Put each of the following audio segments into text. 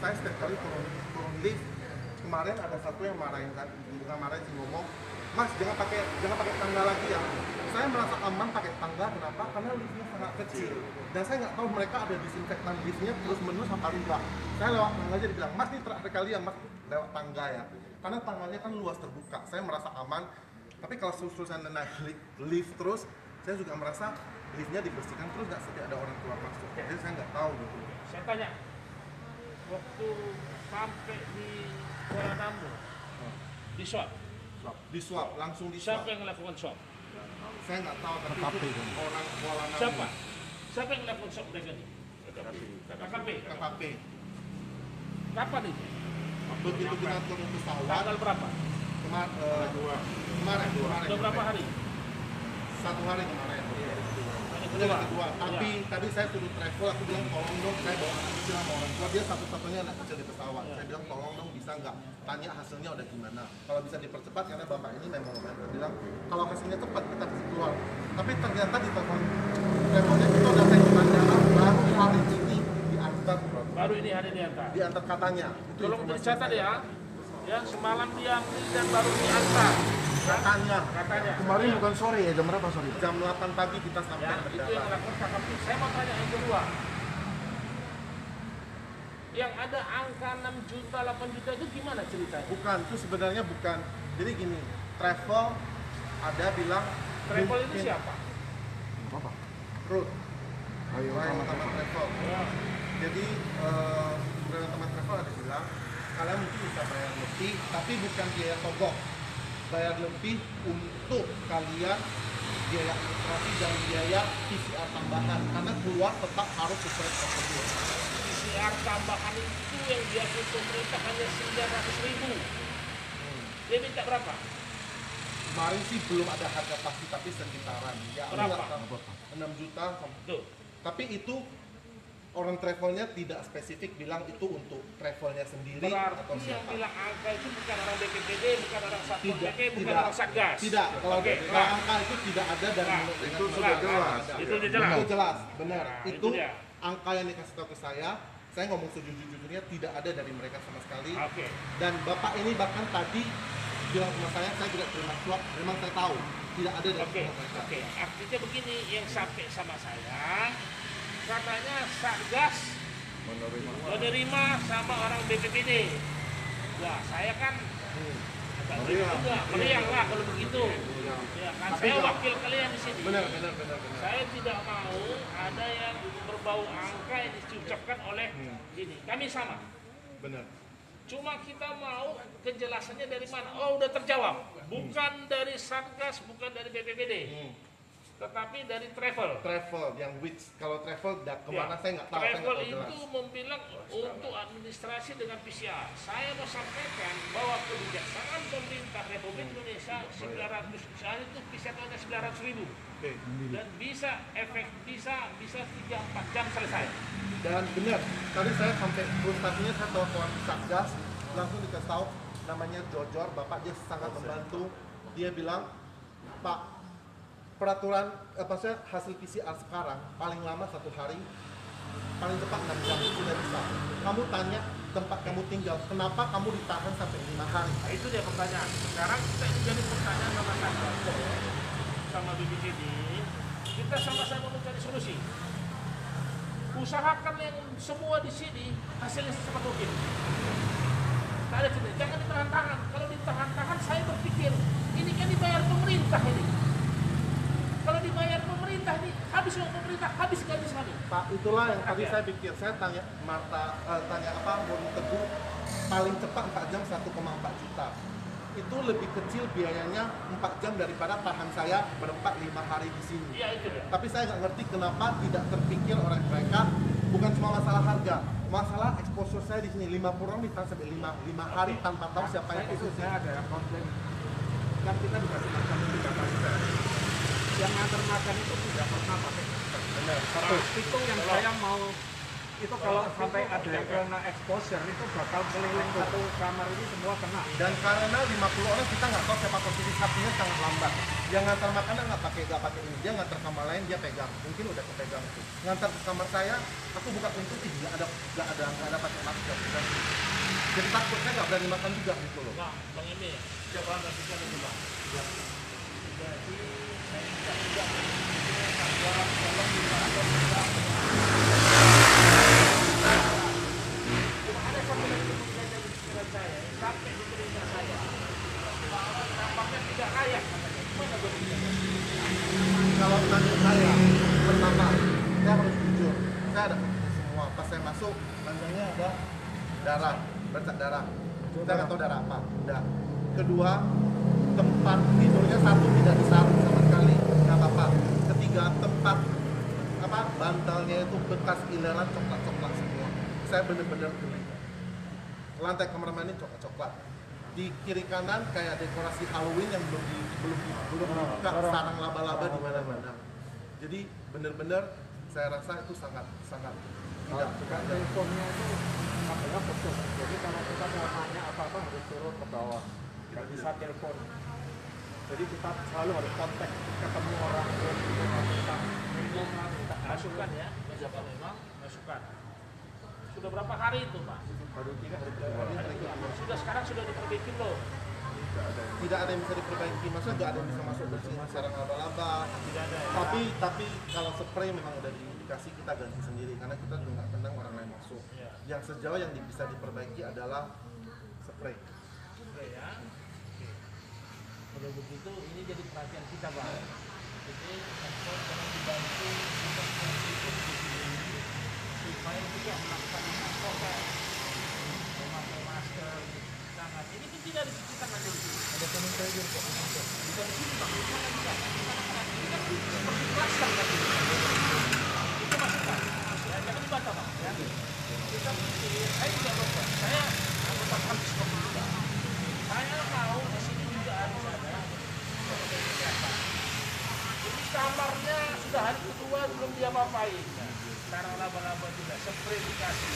saya setiap kali turun lift. Kemarin ada satu yang marahin kan, bukan marahin sih, ngomong, Mas jangan pakai tangga lagi ya. Saya merasa aman pakai tangga, kenapa? Karena liftnya sangat kecil dan saya nggak tahu mereka ada disinfektan liftnya terus menerus apa enggak. Saya lewat tangga aja dibilang, Mas ini terakhir kali ya Mas lewat tangga ya, karena tangganya kan luas terbuka. Saya merasa aman, tapi kalau sususan naik lift terus, saya juga merasa liftnya dibersihkan terus nggak setiap ada orang keluar masuk. Jadi saya nggak tahu gitu. Saya tanya, waktu sampai di Kuala Namu, di swab, langsung di swab. siapa yang melakukan swab? Saya nggak tahu, tapi itu orang Kuala Namu. Siapa yang melakukan swab mereka ini? KKP. Kapan itu? Begitu kita turun pesawat. Tanggal berapa? Kemarin. Sudah berapa hari? 1 hari kemarin. Ini Kedua. yang kedua. Tapi tadi saya suruh travel, aku bilang tolong dong, saya bawa anak kecil sama orang tua. Dia satu-satunya anak kecil di pesawat. Saya bilang tolong dong, bisa nggak tanya hasilnya udah gimana. Kalau bisa dipercepat karena bapak ini memang bilang kalau hasilnya cepat kita bisa keluar. Tapi ternyata di telepon travelnya kita udah naik ke bandara baru hari ini diantar. Baru ini hari diantar. Diantar katanya. Itu Tolong informasi dicatat saya. ya. Ya semalam dia dan baru diantar. Katanya. Kemarin bukan sore ya, jam berapa sore? Jam 8 pagi kita sampai Ya, di itu yang bandara. melakukan KKP. Saya mau tanya yang kedua. Yang ada angka 6 juta, 8 juta itu gimana ceritanya? Bukan, itu sebenarnya bukan. Jadi gini, travel ada bilang Travel itu mungkin siapa? Apa? root. Ayo, Teman travel. Ya. Jadi teman travel ada bilang kalian mungkin bisa bayar lebih, tapi bukan biaya togok. Bayar lebih untuk kalian biaya administrasi dan biaya PCR tambahan karena keluar tetap harus sesuai prosedur. PCR tambahan itu yang diakui pemerintah hanya 900.000. Dia minta berapa? Kemarin sih belum ada harga pasti tapi sekitaran. Ya, Berapa? 6 juta. Tuh. Tapi itu orang travelnya tidak spesifik bilang itu untuk travelnya sendiri atau Berarti yang siapa. bilang angka itu bukan orang BPPD, bukan orang Satpol Tidak, PP, bukan tidak. orang Satgas. Tidak, kalau Oke, kalau angka itu tidak ada dari Nah, mulut dengan itu mulut. sudah Tidak jelas. ada. Itu udah jelas. Itu jelas, benar. Nah, itu itu dia. angka yang dikasih tahu ke saya ngomong sejujur-jujurnya tidak ada dari mereka sama sekali. Oke. Dan bapak ini bahkan tadi bilang sama saya juga terima suap, memang saya tahu tidak ada dari Oke, mereka. oke. Artinya begini, yang sampai sama saya, katanya Satgas menerima sama orang BPPD. Wah, saya kan agak meriang lah kalau begitu. Ya kan, Tapi saya kalau- wakil kalian di sini. Benar. Saya tidak mau ada yang berbau angka yang diucapkan oleh ini. Kami sama. Benar. Cuma kita mau kejelasannya dari mana? Oh, udah terjawab. Bukan dari Satgas, bukan dari BPPD, tetapi dari travel. Travel yang which kalau travel kemana Ya, saya nggak tahu. Saya nggak travel tahu itu jelas. membilang untuk administrasi dengan PCR. Saya mau sampaikan bahwa kebijaksanaan pemerintah Republik Indonesia 900 sehari itu PCR hanya 900.000 Oke. dan bisa 3-4 jam selesai. Dan benar, tadi saya sampai frustasinya saya telepon Satgas, langsung dikasih tahu namanya Jojor, bapak dia sangat membantu. Dia bilang, Pak, peraturan hasil PCR sekarang paling lama 1 hari, paling cepat 6 jam sudah bisa. Kamu tanya tempat kamu tinggal, kenapa kamu ditahan sampai 5 hari? Nah, itu dia pertanyaan. Sekarang kita ini jadi pertanyaan sama Satgas sama BPPD, kita sama-sama mencari solusi. Usahakan yang semua di sini hasilnya secepat mungkin. Tak ada cerita, jangan ditahan tangan. Kalau ditahan tangan, saya berpikir ini kan dibayar pemerintah ini. Kalau dibayar pemerintah ini, habis uang pemerintah, habis gaji kami. Pak, itulah yang tadi saya pikir. Saya tanya Murni Teguh, paling cepat 4 jam 1,4 juta. Itu lebih kecil biayanya 4 jam daripada tahan saya berempat 5 hari di sini. Iya itu dia. Tapi saya nggak ngerti kenapa tidak terpikir oleh mereka. Bukan cuma masalah harga, masalah exposure saya di sini 50 orang ditahan sampai 5 hari tanpa tahu siapa yang Itu posisi. saya ada yang komplain. Kan kita dikasih makan 3 kali sehari. Yang ngantar makan itu tidak pernah pakai masker. Benar. Satu, itu yang saya mau, itu kalau sampai ada yang kena exposure itu bakal keliling satu kamar ini semua kena. Dan karena 50 orang kita nggak tahu siapa posisi satunya sangat lambat. Yang ngantar makanan nggak pakai ini, dia ngantar kamar lain dia pegang, mungkin udah kepegang itu. Ngantar ke kamar saya, aku buka pintu, nggak ada pakai masker. Dan Jadi takut, saya nggak berani makan juga gitu loh. Nah, Bang Emi, coba kasihkan ini Bang. Ya. Jadi saya minta juga tanggapan tolong juga ada juga. Cuma ada satu lagi yang menjadi pikiran saya, sampai di telinga saya. Bahwa nampaknya tidak layak katanya. Gimana gue Kalau tanya saya, pertama, saya harus jujur. Saya ada semua. Pas saya masuk, tandanya ada darah, bercak darah. Saya nggak tahu darah apa. Udah. Kedua, tempat tidurnya satu tidak disarung sama sekali, nggak apa-apa. Ketiga, tempat bantalnya itu bekas ileran coklat-coklat semua. Saya bener-bener geli. Lantai kamar mandi coklat-coklat. Di kiri kanan kayak dekorasi Halloween yang belum dibuka, sarang laba-laba di mana-mana. Jadi bener-bener saya rasa itu sangat tidak teleponnya itu makanya fokus. Jadi kalau kita mau nanya apa-apa harus turun ke bawah, nggak bisa telepon. Jadi kita selalu harus kontak, ketemu orang, minta minta masukan ya, siapa memang masukan. Sudah berapa hari itu Pak? baru 3 hari kedua. Sudah sekarang sudah diperbaiki loh. tidak ada yang bisa diperbaiki, maksudnya nggak ada yang bisa masuk bersihin sarang laba-laba. Tidak ada ya. Tapi kalau spray memang udah dikasih, kita ganti sendiri karena kita juga nggak tenang orang lain masuk. Ya. Yang sejauh yang bisa diperbaiki adalah spray. Oke ya. Oke. Kalau begitu ini jadi perhatian kita Bang. Jadi handphone jangan dibantu untuk mengikuti di sini supaya juga melakukan prokes, memakai masker, tangan. Ini kan tidak dicuci tangan dulu. Ada sanitizer kok. Bukan di sini Bang. Di sana juga. Ini kan seperti klaster kan. Itu masukan. Ya, jangan dibantah Bang. Ya. Kita saya juga dokter. Saya anggota Kampus juga. Saya mau di sini juga harus ada kesehatan. Ini kamarnya sudah hari kedua belum dia apa-apain. Sarang laba-laba juga, spray dikasih.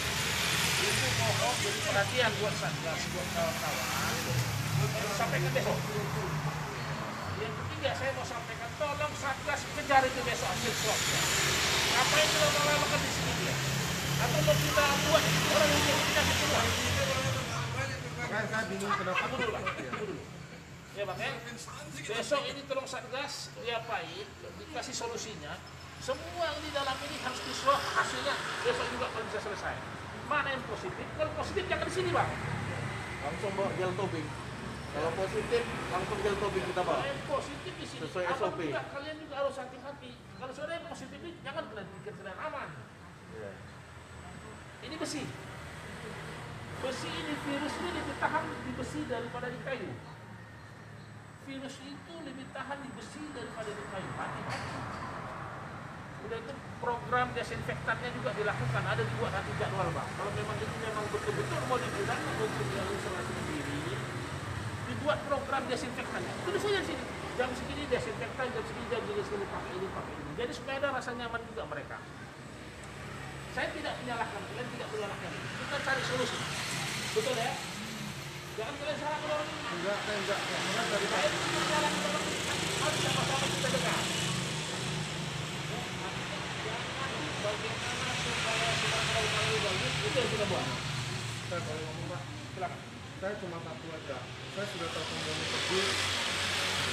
Itu mohon jadi perhatian buat Satgas, buat kawan-kawan. Sampaikan besok. Yang ketiga saya mau sampaikan, tolong Satgas kejar itu besok hasil swabnya. Ngapain kita lama-lama di sini dia? Atau mau kita buat orang yang punya penyakit semua? Saya bingung kenapa. Tunggu dulu Bang, tunggu dulu. Ya Bang ya, besok ini tolong Satgas diapain, dikasih solusinya. Semua yang di dalam ini harus diswab, hasilnya besok juga kalau bisa selesai. Mana yang positif? Kalau positif jangan di sini Bang. Langsung bawa gel tobing. Kalau positif langsung gel tobing kita bawa. Kalau yang positif di sini, Sesuai apa SOP. juga kalian juga harus hati-hati. Kalau sudah yang positif ini jangan kalian pikir kalian aman. Iya. Ini besi. Besi ini, virus ini lebih tahan di besi daripada di kayu. Virus itu lebih tahan di besi daripada di kayu. Hati-hati. Udah itu program desinfektannya juga dilakukan, ada dibuat nanti jadwal Bang. Kalau memang itu memang betul-betul mau digunakan untuk yang isolasi sendiri, dibuat program desinfektannya. Tulis saja di sini. Jam segini desinfektan, jam segini pakai ini. Jadi supaya ada rasa nyaman juga mereka. Saya tidak menyalahkan, kalian tidak menyalahkan. Kita cari solusi. Betul ya? Jangan kalian salahkan orang ini. Enggak, saya enggak. Karena dari Saya tidak menyalahkan orang ini. Harus sama-sama kita dengar. Bagaimana supaya kita kalau bagus, itu yang kita buat. saya boleh ngomong Pak. Silakan. Saya cuma satu aja. Saya sudah telepon tersebut.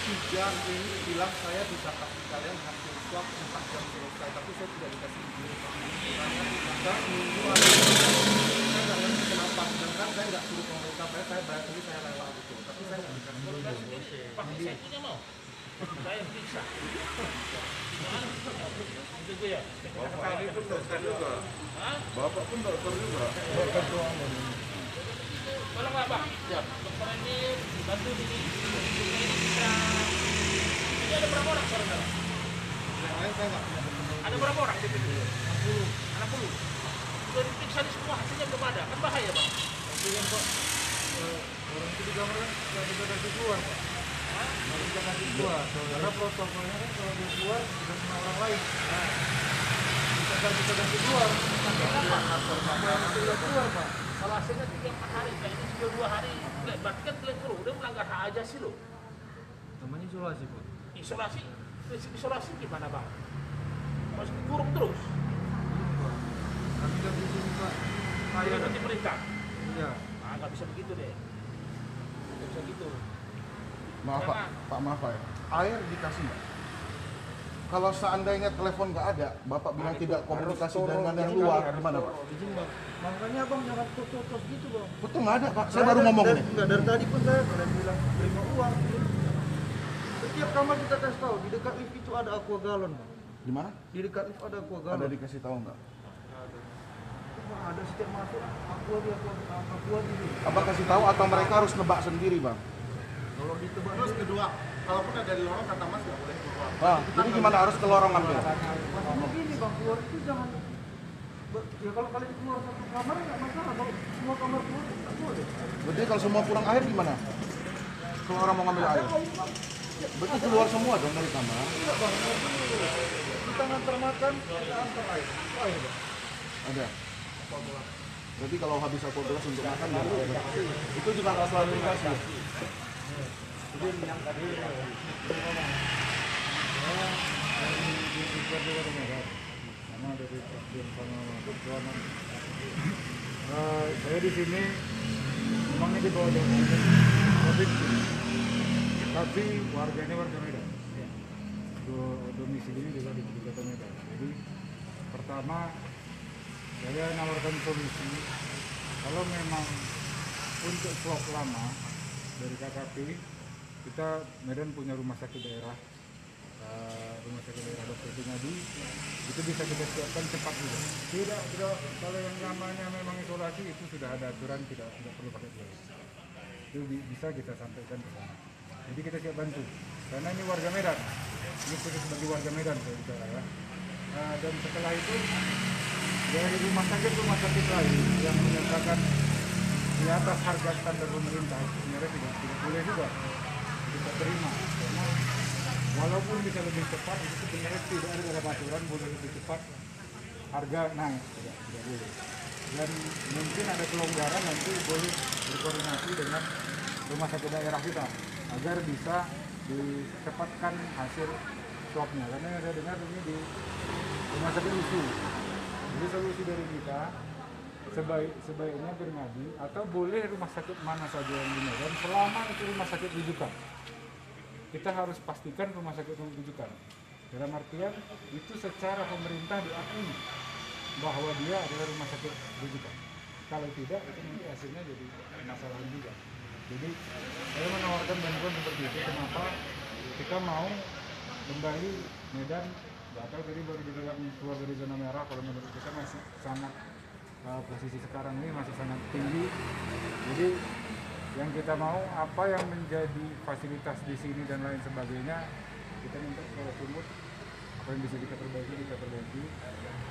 3 ini bilang saya bisa kasih kalian hasil swab 4 jam selesai, tapi saya tidak dikasih izin. Maka minggu ada saya nggak ngerti kenapa. Sedangkan saya nggak suruh pemerintah saya bayar sendiri, saya rela gitu. Tapi saya nggak dikasih Kalau izin. sendiri, pakai saya punya mau. Saya periksa. Itu gue ya. Bapak ini pun dokter juga. Hah? Bapak pun dokter juga. Tolong lah Bang. Dokter ini bantu sini. Ini bisa. Ini ada berapa orang saudara? Yang lain saya nggak punya ketemu. Ada berapa orang di sini? 60. Sudah diperiksa di semua hasilnya belum ada. Kan bahaya Bang. Tapi kan Pak, orang itu di kamar kan nggak bisa kasih keluar Pak. Nggak bisa kasih keluar. Karena protokolnya kan kalau dia keluar sudah sama orang lain. Bisa kasih keluar. Sudah keluar Pak. Kalau hasilnya 3-4 hari, kayak ini sudah 2 hari, berarti kan kalian perlu, udah melanggar hak ajasi loh. Namanya isolasi Pak. Isolasi gimana Bang? Masih dikurung terus? Nanti kan di sini Pak. Saya nanti perintah. Iya. Nah, nggak nggak bisa begitu deh, nggak bisa gitu. Maaf Pak, maaf Pak ya. Air dikasih nggak? Kalau seandainya telepon nggak ada, Bapak bilang tidak komunikasi dengan yang luar, gimana Pak? Izin bang, makanya bang jangan tutup gitu bang. Betul nggak ada Pak, saya baru ngomong ini. Enggak, dari tadi pun saya kalian bilang terima uang. Setiap kamar kita kasih tahu, di dekat lift itu ada aqua galon bang. Di mana? Di dekat lift ada aqua galon. Ada dikasih tahu nggak? Ada setiap masuk aqua di. Abang kasih tahu atau mereka harus nebak sendiri Bang? Kalau ditebak Terus kedua, kalaupun ada di lorong kata Mas nggak boleh keluar. Bang, jadi gimana harus ke lorong ambil? maksudnya gini bang, keluar itu jangan ya kalau kalian keluar satu kamar nggak masalah, kalau semua kamar keluar nggak boleh. Berarti kalau semua kurang air gimana? Kalau orang mau ngambil air? Berarti keluar semua dong dari kamar? Enggak bang, kita ngantar makan, kita antar air. Air bang. Ada. Berarti kalau habis aku gelas untuk makan baru ada. Itu juga nggak selalu dikasih. Jadi yang tadi karena dari perhatian sama perjuangan. Saya di sini memang ini di bawah jaminan COVID, tapi warga ini warga Medan. Domisili ini juga di Kota Medan. Jadi pertama saya nawarkan solusi, kalau memang untuk swab lama dari KKP, kita Medan punya rumah sakit daerah Dr. Tingadi, itu bisa kita siapkan cepat juga. Tidak kalau yang namanya memang isolasi itu sudah ada aturan, tidak perlu pakai biaya. Itu bisa kita sampaikan ke sana. Jadi kita siap bantu, karena ini warga Medan, ini khusus bagi warga Medan saya bicara ya. Dan setelah itu dari rumah sakit lain yang menyatakan di atas harga standar pemerintah sebenarnya tidak boleh juga kita terima, karena walaupun bisa lebih cepat itu sebenarnya tidak ada dalam aturan boleh lebih cepat harga naik, tidak boleh. Dan mungkin ada kelonggaran, nanti boleh berkoordinasi dengan rumah sakit daerah kita agar bisa dicepatkan hasil swabnya, karena saya dengar ini di rumah sakit USU. Jadi solusi dari kita sebaiknya Bernadi atau boleh rumah sakit mana saja yang di Medan, selama itu rumah sakit rujukan. Kita harus pastikan rumah sakit rujukan. Dalam artian itu secara pemerintah diakui bahwa dia adalah rumah sakit rujukan. Kalau tidak, itu nanti hasilnya jadi masalah juga. Jadi saya menawarkan bantuan seperti itu. Kenapa kita mau kembali Medan? Gak tahu, jadi baru dibilang keluar dari zona merah. Kalau menurut kita masih sangat posisi sekarang ini masih sangat tinggi. Jadi yang kita mau, apa yang menjadi fasilitas di sini dan lain sebagainya, kita minta kepada Sumut, apa yang bisa kita perbaiki,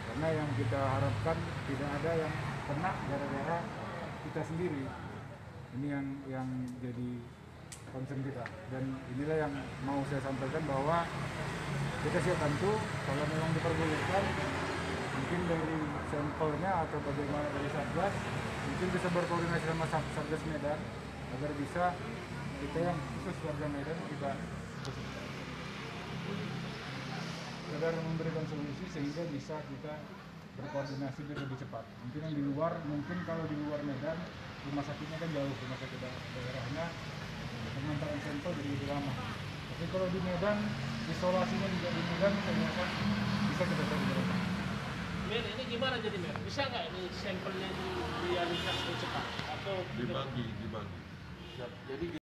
karena yang kita harapkan tidak ada yang kena gara-gara kita sendiri. Ini yang jadi concern kita, dan inilah yang mau saya sampaikan, bahwa kita siap bantu kalau memang diperbolehkan, mungkin dari sampelnya atau bagaimana dari Satgas, mungkin bisa berkoordinasi sama Satgas Medan agar bisa kita yang khusus warga Medan kita sekedar memberikan solusi sehingga bisa kita berkoordinasi lebih cepat. Mungkin yang di luar, mungkin kalau di luar Medan rumah sakitnya kan jauh, rumah sakit daerahnya pengantaran sampel jadi lebih lama. Tapi kalau di Medan isolasinya juga di Medan, ternyata bisa kita cari mereka. Mer, ini gimana jadi Mer? Bisa nggak ini sampelnya dialihkan cepat atau Dibagi. Jadi